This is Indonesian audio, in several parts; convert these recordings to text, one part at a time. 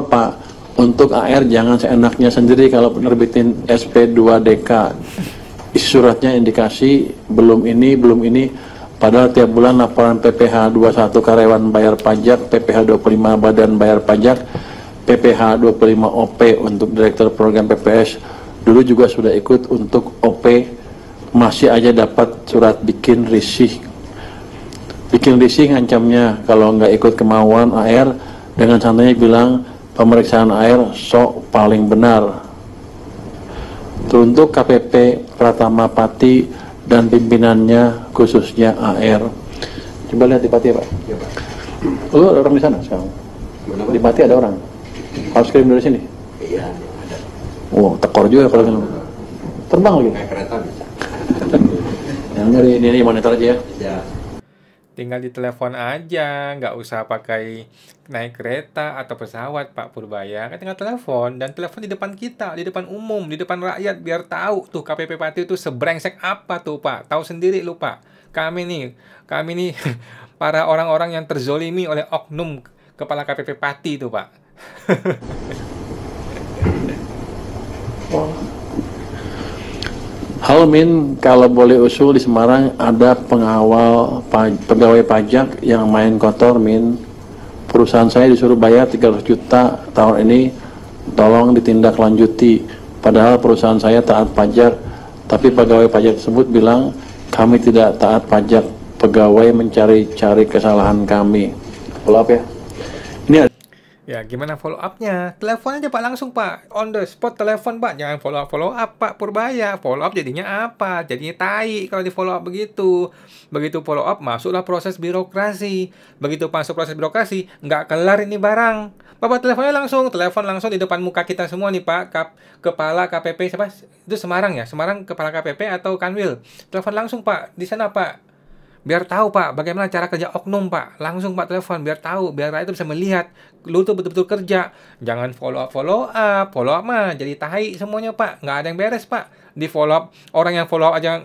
Pak, untuk AR jangan seenaknya sendiri kalau penerbitin SP2DK. Isi suratnya indikasi belum ini, padahal tiap bulan laporan PPh 21 karyawan bayar pajak, PPh 25 badan bayar pajak, PPh 25 OP untuk direktur program PPS. Dulu juga sudah ikut untuk OP, masih aja dapat surat bikin risih. Bikin risih ngancamnya kalau nggak ikut kemauan AR, dengan santainya bilang pemeriksaan AR sok paling benar. Untuk KPP Pratama Pati dan pimpinannya khususnya AR. Coba lihat di Pati ya Pak. Ya, Pak. Lu ada orang di sana sekarang? Kenapa? Di Pati ada orang? Harus kirim dari sini? Iya, ada. Wow, tekor juga kalau gitu. Terbang lagi? Kayak kereta bisa. Yang ini monitor aja ya. Ya. Tinggal ditelepon aja, nggak usah pakai naik kereta atau pesawat Pak Purbaya. Kan tinggal telepon, dan telepon di depan kita, di depan umum, di depan rakyat, biar tahu tuh KPP Pati itu sebrengsek apa tuh Pak. Tahu sendiri lu Pak. Kami nih para orang-orang yang terzolimi oleh oknum kepala KPP Pati itu Pak. Halo Min, kalau boleh usul di Semarang ada pengawal pegawai pajak yang main kotor Min. Perusahaan saya disuruh bayar 300 juta tahun ini, tolong ditindaklanjuti. Padahal perusahaan saya taat pajak, tapi pegawai pajak tersebut bilang kami tidak taat pajak. Pegawai mencari-cari kesalahan kami. Follow up ya. Ini ada. Ya, gimana follow up-nya? Telepon aja Pak langsung Pak. On the spot telepon Pak. Jangan follow up Pak Purbaya. Follow up jadinya apa? Jadinya tai kalau di follow up begitu. Begitu follow up, masuklah proses birokrasi. Begitu masuk proses birokrasi, nggak kelar ini barang. Bapak telepon langsung di depan muka kita semua nih Pak. Kepala KPP siapa? Itu Semarang ya? Semarang kepala KPP atau Kanwil? Telepon langsung Pak. Di sana Pak. Biar tahu Pak, bagaimana cara kerja oknum Pak. Langsung Pak telepon, biar tahu, biar rakyat itu bisa melihat lu tuh betul-betul kerja. Jangan follow up mah jadi tahi semuanya Pak. Nggak ada yang beres Pak. Di follow up, orang yang follow up aja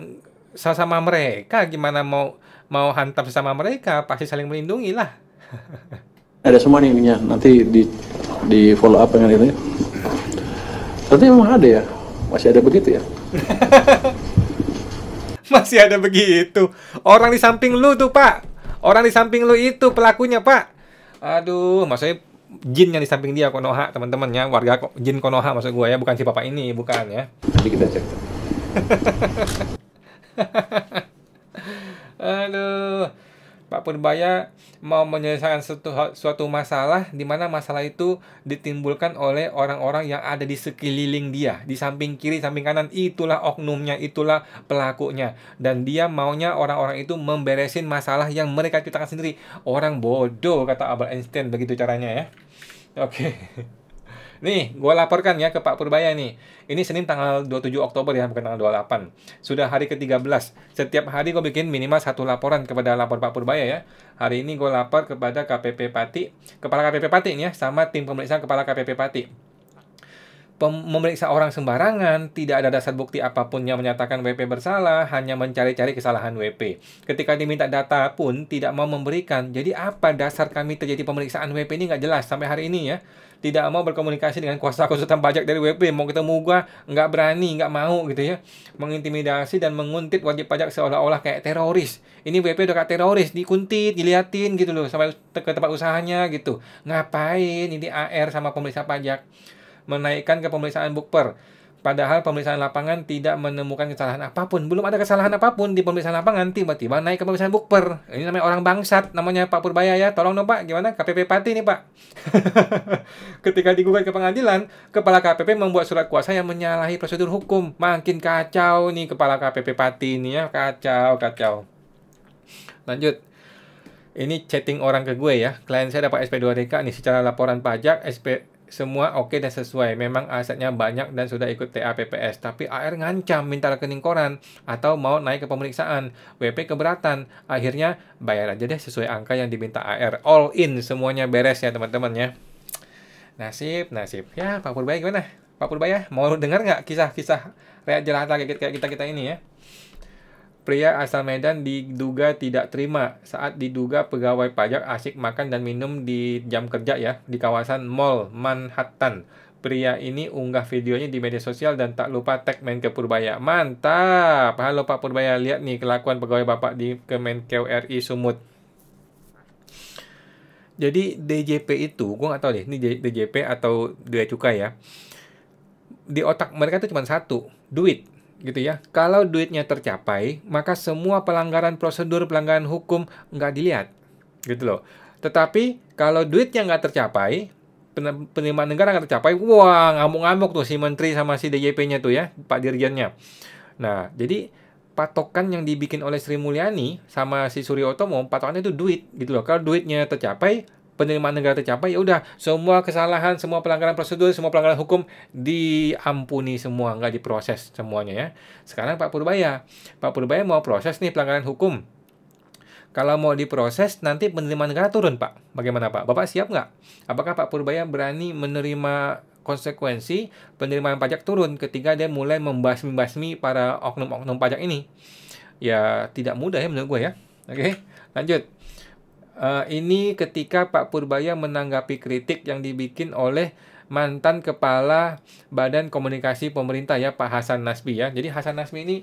sama mereka, gimana mau hantam sesama mereka, pasti saling melindungi lah. Ada semua nih ininya, nanti di follow up dengan itu. Berarti memang ada ya, masih ada begitu ya. Masih ada begitu. Orang di samping lu tuh Pak. Orang di samping lu itu pelakunya Pak. Aduh, maksudnya jin yang di samping dia, Konoha teman-teman ya. Warga jin Konoha maksud gue ya, bukan si Bapak ini, bukan ya. Nanti kita cek. Aduh, Pak Purbaya mau menyelesaikan suatu masalah di mana masalah itu ditimbulkan oleh orang-orang yang ada di sekeliling dia, di samping kiri, samping kanan, itulah oknumnya, itulah pelakunya, dan dia maunya orang-orang itu memberesin masalah yang mereka ciptakan sendiri. Orang bodoh kata Albert Einstein, begitu caranya ya. Oke. Nih, gue laporkan ya ke Pak Purbaya nih. Ini Senin tanggal 27 Oktober ya, bukan tanggal 28. Sudah hari ke-13. Setiap hari gue bikin minimal satu laporan kepada lapor Pak Purbaya ya. Hari ini gue lapor kepada KPP Pati, Kepala KPP Pati nih ya, sama tim pemeriksaan Kepala KPP Pati. Memeriksa orang sembarangan, tidak ada dasar bukti apapun yang menyatakan WP bersalah, hanya mencari-cari kesalahan WP. Ketika diminta data pun tidak mau memberikan. Jadi apa dasar kami terjadi pemeriksaan WP ini nggak jelas sampai hari ini ya. Tidak mau berkomunikasi dengan kuasa konsultan pajak dari WP, mau ketemu gua nggak berani, nggak mau gitu ya. Mengintimidasi dan menguntit wajib pajak seolah-olah kayak teroris. Ini WP udah kayak teroris, dikuntit, diliatin gitu loh sampai ke tempat usahanya gitu. Ngapain ini AR sama pemeriksa pajak? Menaikkan ke pemeriksaan bukper. Padahal pemeriksaan lapangan tidak menemukan kesalahan apapun. Belum ada kesalahan apapun di pemeriksaan lapangan, tiba-tiba naik ke pemeriksaan bukper. Ini namanya orang bangsat, namanya Pak Purbaya ya. Tolong dong Pak, gimana? KPP Pati nih Pak. Ketika digugat ke pengadilan, Kepala KPP membuat surat kuasa yang menyalahi prosedur hukum. Makin kacau nih Kepala KPP Pati ini ya. Kacau. Lanjut. Ini chatting orang ke gue ya. Klien saya dapat SP2DK nih secara laporan pajak, SP semua oke dan sesuai. Memang asetnya banyak dan sudah ikut TAPPS. Tapi AR ngancam minta rekening koran atau mau naik ke pemeriksaan. WP keberatan. Akhirnya bayar aja deh sesuai angka yang diminta AR. All in semuanya beres ya teman-teman ya. Nasib. Ya Pak Purbaya gimana? Pak Purbaya mau dengar nggak kisah-kisah rakyat jelata kayak kita ini ya? Pria asal Medan diduga tidak terima saat diduga pegawai pajak asyik makan dan minum di jam kerja ya di kawasan Mall Manhattan. Pria ini unggah videonya di media sosial dan tak lupa tag Menkeu Purbaya. Mantap. Halo Pak Purbaya, lihat nih kelakuan pegawai Bapak di Kemenkeu RI Sumut. Jadi DJP itu, gue nggak tahu deh, ini DJP atau Bea Cukai ya. Di otak mereka itu cuma satu, duit. Gitu ya. Kalau duitnya tercapai, maka semua pelanggaran prosedur, pelanggaran hukum nggak dilihat. Gitu loh. Tetapi kalau duitnya nggak tercapai, penerimaan negara nggak tercapai, wah ngamuk-ngamuk tuh si menteri sama si DJP-nya tuh ya, Pak Dirjennya. Nah, jadi patokan yang dibikin oleh Sri Mulyani sama si Suryo Utomo, patokannya itu duit gitu loh. Kalau duitnya tercapai, penerimaan negara tercapai, ya udah semua kesalahan, semua pelanggaran prosedur, semua pelanggaran hukum diampuni semua, nggak diproses semuanya ya. Sekarang Pak Purbaya mau proses nih pelanggaran hukum. Kalau mau diproses, nanti penerimaan negara turun, Pak. Bagaimana, Pak? Bapak siap nggak? Apakah Pak Purbaya berani menerima konsekuensi penerimaan pajak turun ketika dia mulai membasmi-basmi para oknum-oknum pajak ini? Ya, tidak mudah ya menurut gue ya. Oke, lanjut. Ini ketika Pak Purbaya menanggapi kritik yang dibikin oleh mantan Kepala Badan Komunikasi Pemerintah ya, Pak Hasan Nasbi ya. Jadi Hasan Nasbi ini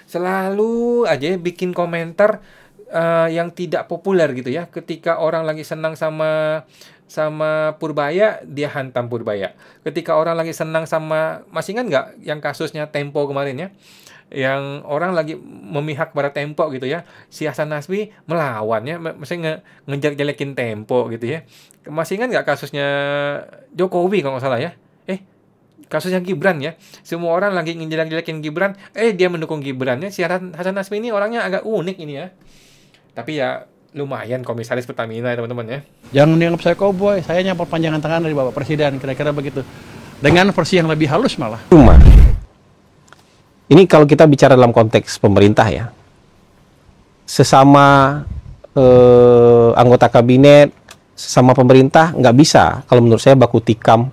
selalu aja bikin komentar yang tidak populer gitu ya. Ketika orang lagi senang sama Purbaya, dia hantam Purbaya. Ketika orang lagi senang sama, masih ingat nggak yang kasusnya Tempo kemarin ya? Yang orang lagi memihak pada Tempo gitu ya, si Hasan Nasbi melawan ya, maksudnya ngejelek-jelekin Tempo gitu ya. Masih ingat nggak kasusnya Jokowi kalau nggak salah ya? Kasusnya Gibran ya, semua orang lagi ngejelek-jelekin Gibran, dia mendukung Gibran ya. Si Hasan Nasbi ini orangnya agak unik ini ya, tapi ya lumayan komisaris Pertamina ya teman-teman ya. Jangan dianggap saya cowboy, saya nyapa panjangan tangan dari Bapak Presiden, kira-kira begitu. Dengan versi yang lebih halus malah. Cuma ini kalau kita bicara dalam konteks pemerintah ya, sesama anggota kabinet, sesama pemerintah nggak bisa kalau menurut saya baku tikam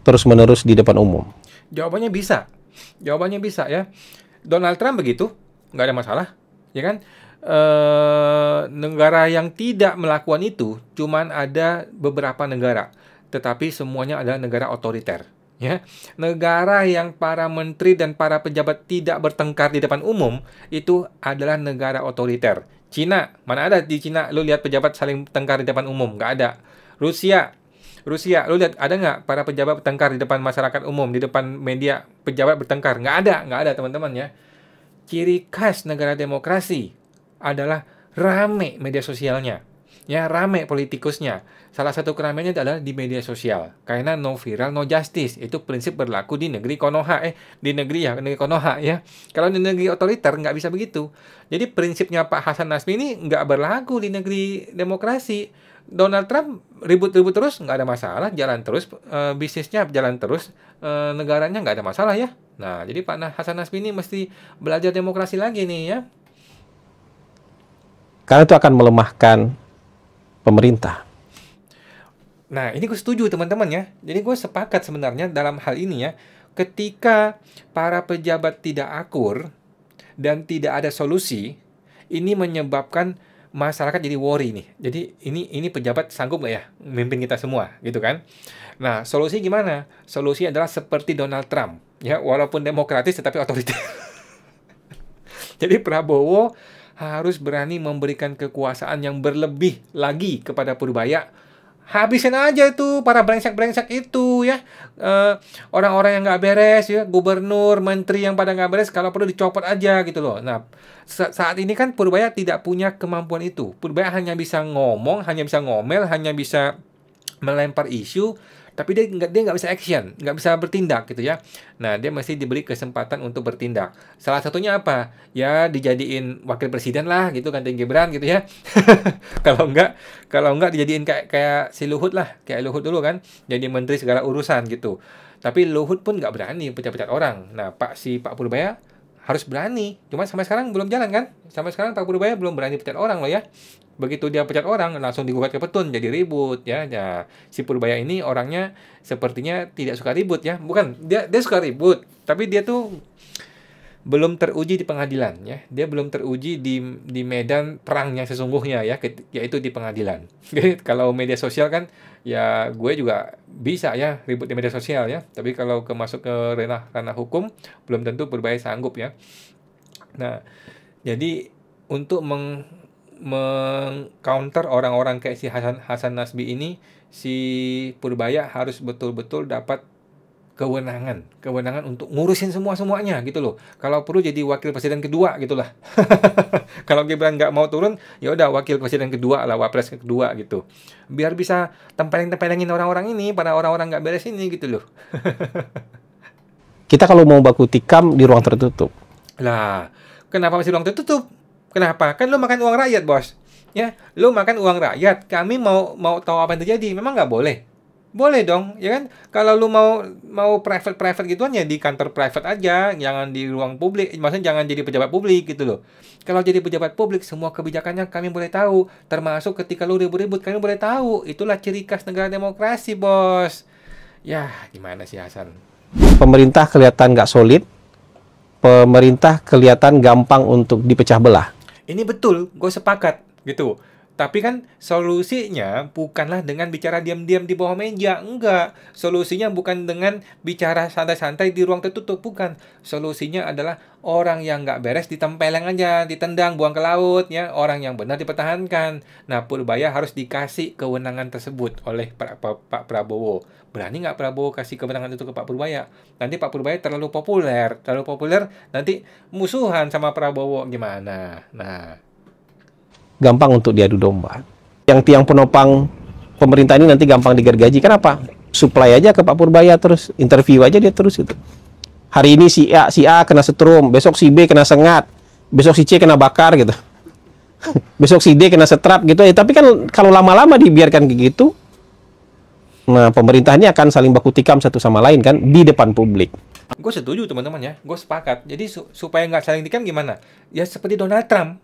terus-menerus di depan umum. Jawabannya bisa ya. Donald Trump begitu, nggak ada masalah, ya kan? Negara yang tidak melakukan itu cuman ada beberapa negara, tetapi semuanya adalah negara otoriter. Ya, negara yang para menteri dan para pejabat tidak bertengkar di depan umum itu adalah negara otoriter. Cina, mana ada di Cina lu lihat pejabat saling tengkar di depan umum? Nggak ada. Rusia, lu lihat ada nggak para pejabat bertengkar di depan masyarakat umum, di depan media pejabat bertengkar? Nggak ada teman-teman ya. Ciri khas negara demokrasi adalah rame media sosialnya. Ya, rame politikusnya. Salah satu keramaiannya adalah di media sosial. Karena no viral, no justice. Itu prinsip berlaku di negeri Konoha. Negeri Konoha ya. Kalau di negeri otoriter nggak bisa begitu. Jadi prinsipnya Pak Hasan Nasbi ini nggak berlaku di negeri demokrasi. Donald Trump ribut-ribut terus, nggak ada masalah. Jalan terus, bisnisnya jalan terus. Negaranya nggak ada masalah ya. Nah, jadi Pak Hasan Nasbi ini mesti belajar demokrasi lagi nih ya. Karena itu akan melemahkan pemerintah. Nah, ini gue setuju teman-teman ya. Jadi gue sepakat sebenarnya dalam hal ini ya. Ketika para pejabat tidak akur dan tidak ada solusi, ini menyebabkan masyarakat jadi worry nih. Jadi ini pejabat sanggup nggak ya memimpin kita semua gitu kan? Nah, solusi gimana? Solusi adalah seperti Donald Trump ya, walaupun demokratis tetapi otoriter. Jadi Prabowo harus berani memberikan kekuasaan yang berlebih lagi kepada Purbaya. Habisin aja itu para brengsek-brengsek itu ya. Orang-orang yang nggak beres ya, gubernur, menteri yang pada nggak beres, kalau perlu dicopot aja gitu loh. Nah, saat ini kan Purbaya tidak punya kemampuan itu. Purbaya hanya bisa ngomong, hanya bisa ngomel, hanya bisa melempar isu, tapi dia nggak bisa action, nggak bisa bertindak gitu ya. Nah, dia mesti diberi kesempatan untuk bertindak. Salah satunya apa? Ya dijadiin wakil presiden lah gitu, gantiin Gibran gitu ya. Kalau enggak dijadiin kayak si Luhut lah, kayak Luhut dulu kan, jadi menteri segala urusan gitu. Tapi Luhut pun nggak berani pecat-pecat orang. Nah, Pak Purbaya harus berani. Cuma sampai sekarang belum jalan kan? Sampai sekarang Pak Purbaya belum berani pecat orang loh ya. Begitu dia pecat orang, langsung digugat ke petun, jadi ribut ya. Nah, si Purbaya ini orangnya sepertinya tidak suka ribut ya. Bukan, dia suka ribut, tapi dia tuh belum teruji di pengadilan ya. Dia belum teruji di medan perang yang sesungguhnya ya, yaitu di pengadilan. Jadi kalau media sosial kan ya gue juga bisa ya ribut di media sosial ya. Tapi kalau masuk ke ranah hukum belum tentu Purbaya sanggup ya. Nah, jadi untuk meng-counter orang-orang kayak si Hasan Nasbi ini, si Purbaya harus betul-betul dapat kewenangan untuk ngurusin semuanya gitu loh. Kalau perlu jadi wakil presiden kedua gitulah. Kalau Gibran nggak mau turun, ya udah wakil presiden kedua lah, wapres kedua gitu. Biar bisa tempeleng-tempelengin orang-orang ini, pada orang-orang nggak beres ini gitu loh. Kita kalau mau baku tikam di ruang tertutup. Lah, kenapa masih ruang tertutup? Kenapa? Kan lu makan uang rakyat, bos. Ya, lu makan uang rakyat. Kami mau tahu apa yang terjadi. Memang nggak boleh. Boleh dong, ya kan? Kalau lu mau private gituan ya di kantor private aja, jangan di ruang publik. Maksudnya jangan jadi pejabat publik gitu loh. Kalau jadi pejabat publik, semua kebijakannya kami boleh tahu. Termasuk ketika lu ribut-ribut, kami boleh tahu. Itulah ciri khas negara demokrasi, bos. Ya, gimana sih Hasan? Pemerintah kelihatan nggak solid, pemerintah kelihatan gampang untuk dipecah belah. Ini betul, gue sepakat gitu. Tapi kan solusinya bukanlah dengan bicara diam-diam di bawah meja, enggak. Solusinya bukan dengan bicara santai-santai di ruang tertutup, bukan. Solusinya adalah orang yang nggak beres ditempeleng aja, ditendang, buang ke laut, ya. Orang yang benar dipertahankan. Nah, Purbaya harus dikasih kewenangan tersebut oleh Pak Prabowo. Berani nggak Prabowo kasih kewenangan itu ke Pak Purbaya? Nanti Pak Purbaya terlalu populer, nanti musuhan sama Prabowo gimana? Nah, Gampang untuk diadu domba. Yang tiang penopang pemerintah ini nanti gampang digergaji. Kenapa? Supply aja ke Pak Purbaya terus, interview aja dia terus gitu. Hari ini si A kena setrum, besok si B kena sengat, besok si C kena bakar gitu. Besok si D kena setrap gitu ya. Tapi kan kalau lama-lama dibiarkan kayak gitu, nah pemerintah ini akan saling baku tikam satu sama lain kan di depan publik. gue setuju teman-teman ya, gue sepakat. Jadi supaya nggak saling tikam gimana? Ya seperti Donald Trump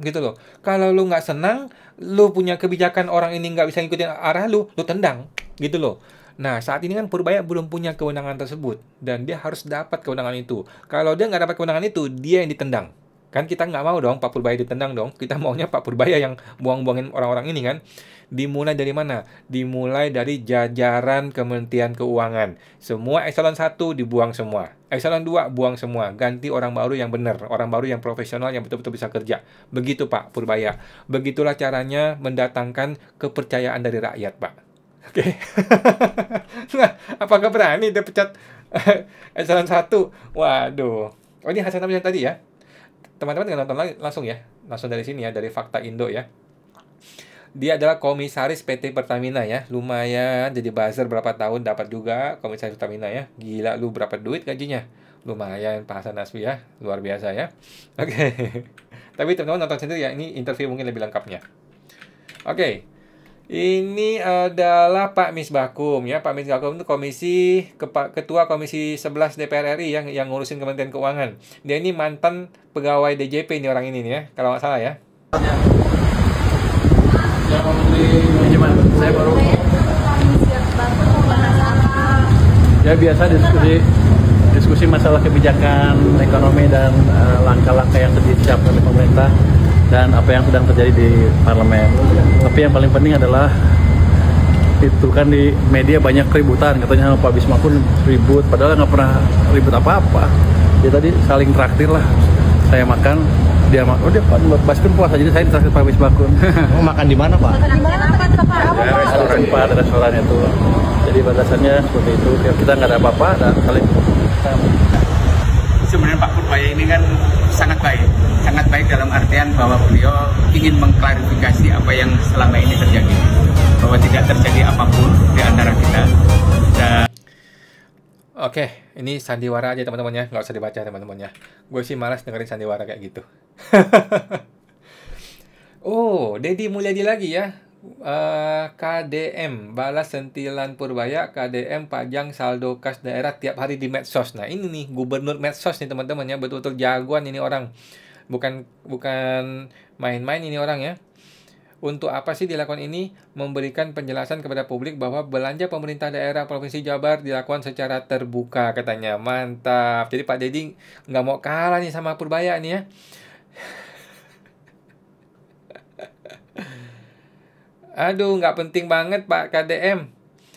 gitu loh. Kalau lu nggak senang, lu punya kebijakan orang ini nggak bisa ngikutin arah lu tendang gitu loh. Nah, saat ini kan Purbaya belum punya kewenangan tersebut dan dia harus dapat kewenangan itu. Kalau dia nggak dapat kewenangan itu, dia yang ditendang. Kan kita nggak mau dong Pak Purbaya ditendang dong. Kita maunya Pak Purbaya yang buang-buangin orang-orang ini kan. Dimulai dari mana? Dimulai dari jajaran Kementerian Keuangan. Semua eselon 1 dibuang semua. Eselon 2 buang semua. Ganti orang baru yang benar. Orang baru yang profesional yang betul-betul bisa kerja. Begitu Pak Purbaya. Begitulah caranya mendatangkan kepercayaan dari rakyat, Pak. Oke. Nah, apakah berani dia pecat eselon 1? Waduh. Oh, ini Hasan Nasbi yang tadi ya. Teman-teman nggak nonton langsung ya. Langsung dari sini ya, dari Fakta Indo ya. Dia adalah komisaris PT Pertamina ya. Lumayan jadi buzzer berapa tahun dapat juga komisaris Pertamina ya. Gila lu berapa duit gajinya? Lumayan Pak Hasan Nasbi ya. Luar biasa ya. Oke. Tapi teman-teman nonton sendiri ya. Ini interview mungkin lebih lengkapnya. Oke. Ini adalah Pak Misbakum ya. Pak Misbakum itu ketua Komisi 11 DPR RI yang ngurusin Kementerian Keuangan. Dia ini mantan pegawai DJP ini orang ini nih ya. Kalau nggak salah ya. Saya baru ya biasa diskusi masalah kebijakan ekonomi dan langkah-langkah yang sudah disiapkan oleh pemerintah dan apa yang sedang terjadi di parlemen. Tapi yang paling penting adalah itu kan di media banyak keributan, katanya sama Pak Bismakun ribut, padahal nggak pernah ribut apa-apa. Dia tadi saling traktir lah, saya makan, dia makan, oh dia Pak Baskun puasa, jadi saya traktir Pak Bismakun. Mau makan di mana Pak? Ya, restoran Pak, ada restorannya tuh. Jadi batasannya seperti itu, kita nggak ada apa-apa, ada saling. Sebenarnya Pak Purbaya ini kan sangat baik dalam artian bahwa beliau ingin mengklarifikasi apa yang selama ini terjadi, bahwa tidak terjadi apapun di antara kita. Oke, ini sandiwara aja teman-teman ya, nggak usah dibaca teman-teman ya. Gue sih malas dengerin sandiwara kayak gitu. Oh, Deddy Mulyadi lagi ya. KDM balas sentilan Purbaya, KDM pajang saldo kas daerah tiap hari di medsos. Nah ini nih gubernur medsos nih teman-teman ya, betul-betul jagoan ini orang, bukan main-main ini orang ya. Untuk apa sih dilakukan ini? Memberikan penjelasan kepada publik bahwa belanja pemerintah daerah Provinsi Jabar dilakukan secara terbuka, katanya. Mantap. Jadi Pak Dedi nggak mau kalah nih sama Purbaya nih ya. Aduh, nggak penting banget Pak KDM.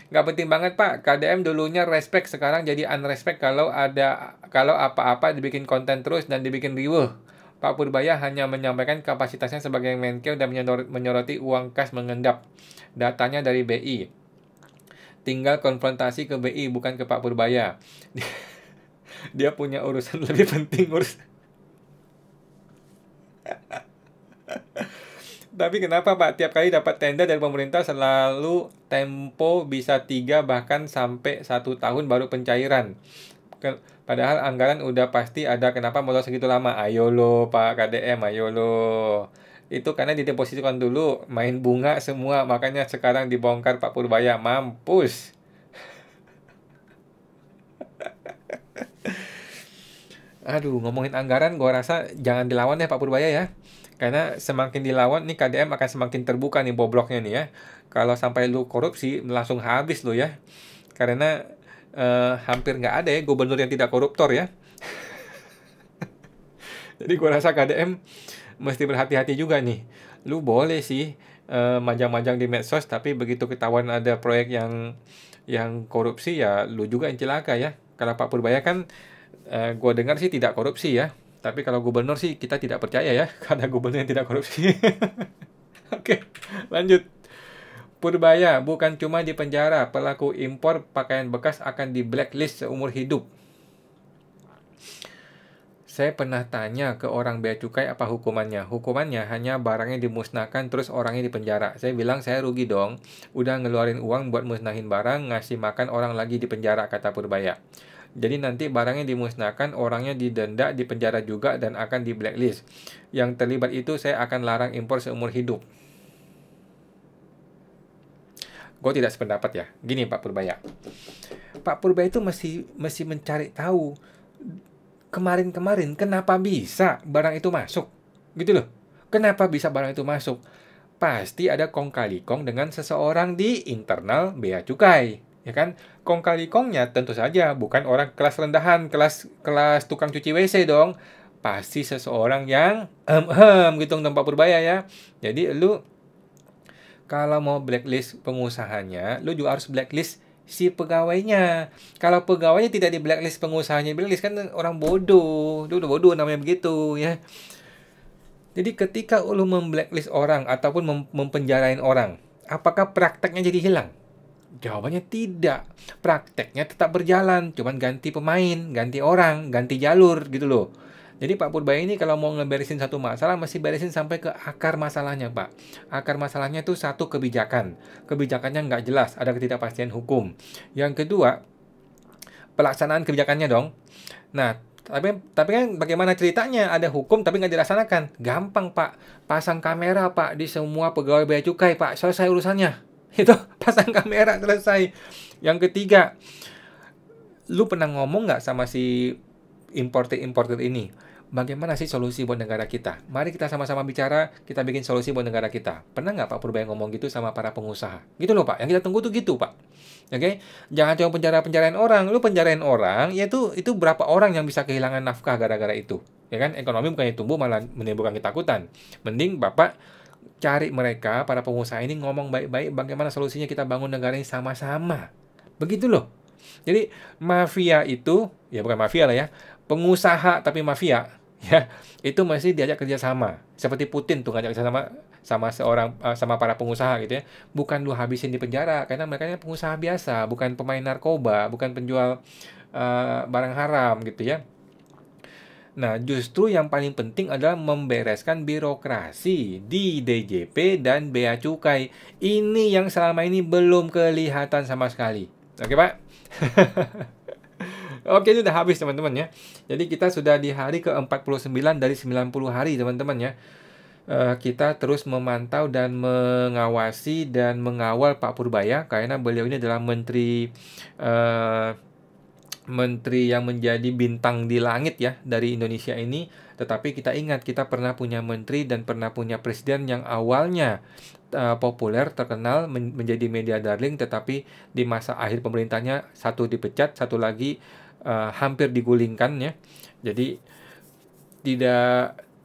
Nggak penting banget Pak. KDM dulunya respect, sekarang jadi unrespect kalau apa-apa dibikin konten terus dan dibikin riweuh. Pak Purbaya hanya menyampaikan kapasitasnya sebagai Menkeu dan menyoroti uang kas mengendap. Datanya dari BI. Tinggal konfrontasi ke BI, bukan ke Pak Purbaya. Dia punya urusan lebih penting Tapi kenapa Pak tiap kali dapat tenda dari pemerintah selalu tempo bisa 3 bahkan sampai 1 tahun baru pencairan? Padahal anggaran udah pasti ada, kenapa molor segitu lama? Ayo lo Pak KDM, ayo lo. Itu karena didepositkan dulu, main bunga semua, makanya sekarang dibongkar Pak Purbaya, mampus. Aduh, ngomongin anggaran, gua rasa jangan dilawan ya Pak Purbaya ya. Karena semakin dilawan nih KDM akan semakin terbuka nih bobloknya nih ya. Kalau sampai lu korupsi, langsung habis lu ya. Karena hampir nggak ada ya gubernur yang tidak koruptor ya. Jadi gua rasa KDM mesti berhati-hati juga nih. Lu boleh sih majang-majang di medsos, tapi begitu ketahuan ada proyek yang korupsi ya lu juga yang celaka ya. Kalau Pak Purbaya kan gua dengar sih tidak korupsi ya. Tapi kalau gubernur sih kita tidak percaya ya, karena gubernur yang tidak korupsi. Oke, lanjut. Purbaya bukan cuma di penjara, pelaku impor pakaian bekas akan di blacklist seumur hidup. Saya pernah tanya ke orang bea cukai apa hukumannya. Hukumannya hanya barangnya dimusnahkan terus orangnya di penjara. Saya bilang saya rugi dong. Udah ngeluarin uang buat musnahin barang, ngasih makan orang lagi di penjara, kata Purbaya. Jadi nanti barangnya dimusnahkan, orangnya didenda, di penjara juga, dan akan di blacklist. Yang terlibat itu saya akan larang impor seumur hidup. Gue tidak sependapat ya. Gini Pak Purbaya. Pak Purbaya itu mesti mencari tahu kemarin-kemarin kenapa bisa barang itu masuk. Gitu loh. Kenapa bisa barang itu masuk? Pasti ada kong kali kong dengan seseorang di internal bea cukai. Ya kan? Kong kali kongnya tentu saja bukan orang kelas rendahan, kelas tukang cuci WC dong. Pasti seseorang yang gitu Pak Purbaya ya. Jadi lu kalau mau blacklist pengusahanya, lu juga harus blacklist si pegawainya. Kalau pegawainya tidak di blacklist, pengusahanya blacklist, kan orang bodoh. Dia udah bodoh namanya begitu ya. Jadi ketika lu memblacklist orang ataupun mempenjarain orang, apakah prakteknya jadi hilang? Jawabannya tidak. Prakteknya tetap berjalan, cuman ganti pemain, ganti orang, ganti jalur gitu loh. Jadi Pak Purbaya ini kalau mau ngeberesin satu masalah, mesti beresin sampai ke akar masalahnya Pak. Akar masalahnya itu satu, kebijakan. Kebijakannya nggak jelas, ada ketidakpastian hukum. Yang kedua, pelaksanaan kebijakannya dong. Nah, tapi kan bagaimana ceritanya? Ada hukum tapi nggak dilaksanakan. Gampang Pak, pasang kamera Pak di semua pegawai bea cukai Pak, selesai urusannya. Itu pasang kamera, selesai. Yang ketiga, lu pernah ngomong nggak sama si importer ini? Bagaimana sih solusi buat negara kita? Mari kita sama-sama bicara, kita bikin solusi buat negara kita. Pernah nggak Pak Purbaya ngomong gitu sama para pengusaha? Gitu loh Pak, yang kita tunggu tuh gitu Pak. Oke? Jangan cuma penjarain orang. Lu penjarain orang, yaitu itu berapa orang yang bisa kehilangan nafkah gara-gara itu? Ya kan? Ekonomi bukannya tumbuh, malah menimbulkan ketakutan. Mending Bapak cari mereka, para pengusaha ini, ngomong baik-baik bagaimana solusinya kita bangun negara ini sama-sama. Begitu loh. Jadi mafia itu, ya bukan mafia lah ya, pengusaha tapi mafia, ya itu masih diajak kerjasama. Seperti Putin tuh ngajak kerjasama sama para pengusaha gitu ya. Bukan lu habisin di penjara, karena mereka pengusaha biasa, bukan pemain narkoba, bukan penjual barang haram gitu ya. Nah, justru yang paling penting adalah membereskan birokrasi di DJP dan Bea Cukai. Ini yang selama ini belum kelihatan sama sekali. Oke, Pak? Oke, ini udah habis teman-teman ya. Jadi kita sudah di hari ke-49 dari 90 hari teman-teman ya. Kita terus memantau dan mengawasi dan mengawal Pak Purbaya, karena beliau ini adalah Menteri menteri yang menjadi bintang di langit ya dari Indonesia ini, tetapi kita ingat kita pernah punya menteri dan pernah punya presiden yang awalnya populer, terkenal, menjadi media darling, tetapi di masa akhir pemerintahnya satu dipecat, satu lagi hampir digulingkan ya. Jadi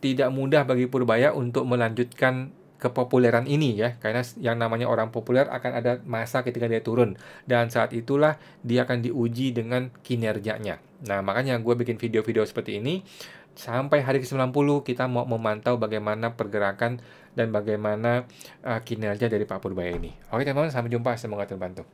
tidak mudah bagi Purbaya untuk melanjutkan kepopuleran ini ya, karena yang namanya orang populer akan ada masa ketika dia turun, dan saat itulah dia akan diuji dengan kinerjanya. Nah, makanya gue bikin video-video seperti ini sampai hari ke-90 kita mau memantau bagaimana pergerakan dan bagaimana kinerja dari Pak Purbaya ini. Oke teman-teman, sampai jumpa, semoga terbantu.